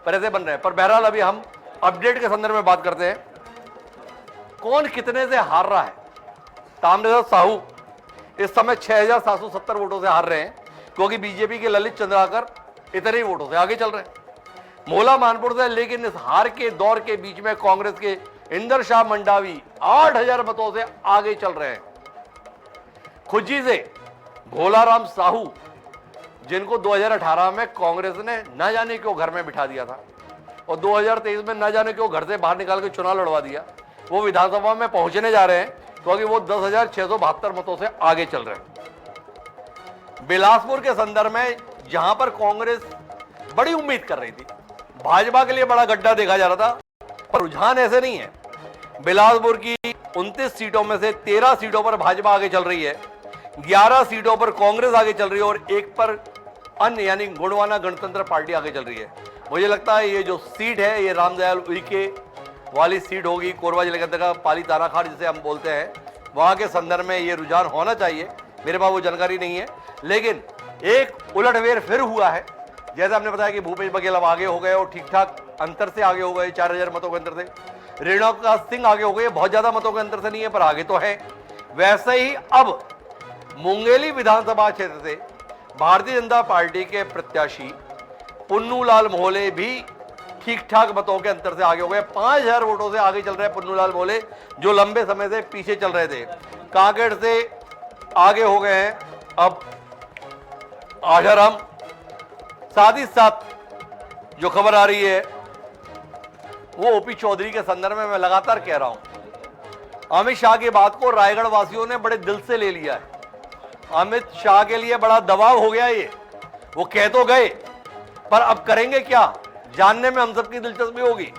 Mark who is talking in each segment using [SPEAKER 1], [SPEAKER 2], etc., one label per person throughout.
[SPEAKER 1] पर ऐसे बन रहे हैं। पर बहरहाल अभी हम अपडेट के संदर्भ में बात करते हैं, कौन कितने से हार रहा है। ताम्रध्वज साहू इस समय 6770 वोटों से हार रहे हैं, क्योंकि बीजेपी के ललित चंद्राकर इतने ही वोटों से आगे चल रहे हैं मोला मानपुर से। लेकिन इस हार के दौर के बीच में कांग्रेस के इंदर शाह मंडावी 8000 मतों से आगे चल रहे हैं। खुज्जी से भोलाराम साहू, जिनको 2018 में कांग्रेस ने न जाने क्यों घर में बिठा दिया था और 2023 में न जाने क्यों घर से बाहर निकाल के चुनाव लड़वा दिया, वो विधानसभा में पहुंचने जा रहे हैं, क्योंकि वो 10,672 मतों से आगे चल रहे हैं। बिलासपुर के संदर्भ में जहां पर कांग्रेस बड़ी उम्मीद कर रही थी, भाजपा के लिए बड़ा गड्ढा देखा जा रहा था, पर रुझान ऐसे नहीं है। बिलासपुर की 29 सीटों में से 13 सीटों पर भाजपा आगे चल रही है, 11 सीटों पर कांग्रेस आगे चल रही है और एक पर अन्य यानी गोंडवाना गणतंत्र पार्टी आगे चल रही है। मुझे लगता है ये जो सीट है ये रामदयाल उइके वाली सीट होगी, कोरबा जिले के अंतर्गत पाली तानाखार जिसे हम बोलते हैं, वहां के संदर्भ में ये रुझान होना चाहिए। मेरे पास वो जानकारी नहीं है, लेकिन एक उलटफेर फिर हुआ है। जैसे हमने बताया कि भूपेश बघेल अब आगे हो गए और ठीक ठाक अंतर से आगे हो गए, 4000 मतों के अंतर से। रेणुका सिंह आगे हो गए, बहुत ज्यादा मतों के अंतर से नहीं है पर आगे तो है। वैसे ही अब मुंगेली विधानसभा क्षेत्र से भारतीय जनता पार्टी के प्रत्याशी पुन्नूलाल मोहले भी ठीक ठाक मतों के अंतर से आगे हो गए, 5000 वोटों से आगे चल रहे हैं पुन्नूलाल मोहले, जो लंबे समय से पीछे चल रहे थे। कांकेर से आगे हो गए हैं अब आशाराम। साथ ही साथ जो खबर आ रही है वो ओपी चौधरी के संदर्भ में मैं लगातार कह रहा हूं, अमित शाह की बात को रायगढ़ वासियों ने बड़े दिल से ले लिया है। अमित शाह के लिए बड़ा दबाव हो गया ये, वो कह तो गए पर अब करेंगे क्या, जानने में हम सबकी दिलचस्पी होगी।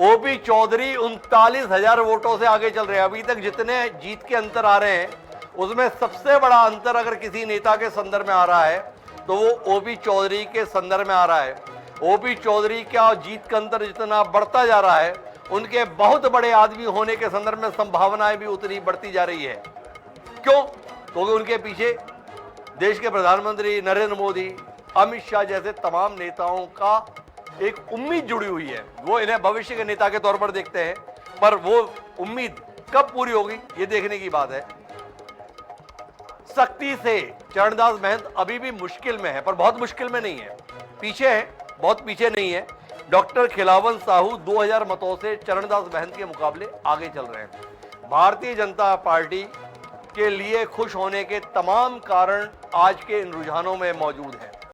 [SPEAKER 1] ओपी चौधरी 39,000 वोटों से आगे चल रहे हैं। अभी तक जितने जीत के अंतर आ रहे हैं उसमें सबसे बड़ा अंतर अगर किसी नेता के संदर्भ में आ रहा है तो वो ओपी चौधरी के संदर्भ में आ रहा है। ओपी चौधरी का जीत का अंतर जितना बढ़ता जा रहा है, उनके बहुत बड़े आदमी होने के संदर्भ में संभावनाएं भी उतनी बढ़ती जा रही है। क्यों? क्योंकि उनके पीछे देश के प्रधानमंत्री नरेंद्र मोदी, अमित शाह जैसे तमाम नेताओं का एक उम्मीद जुड़ी हुई है। वो इन्हें भविष्य के नेता के तौर पर देखते हैं, पर वो उम्मीद कब पूरी होगी ये देखने की बात है। सख्ती से चरणदास महंत अभी भी मुश्किल में है, पर बहुत मुश्किल में नहीं है, पीछे है, बहुत पीछे नहीं है। डॉक्टर खिलावन साहू 2000 मतों से चरणदास महंत के मुकाबले आगे चल रहे हैं। भारतीय जनता पार्टी के लिए खुश होने के तमाम कारण आज के इन रुझानों में मौजूद हैं।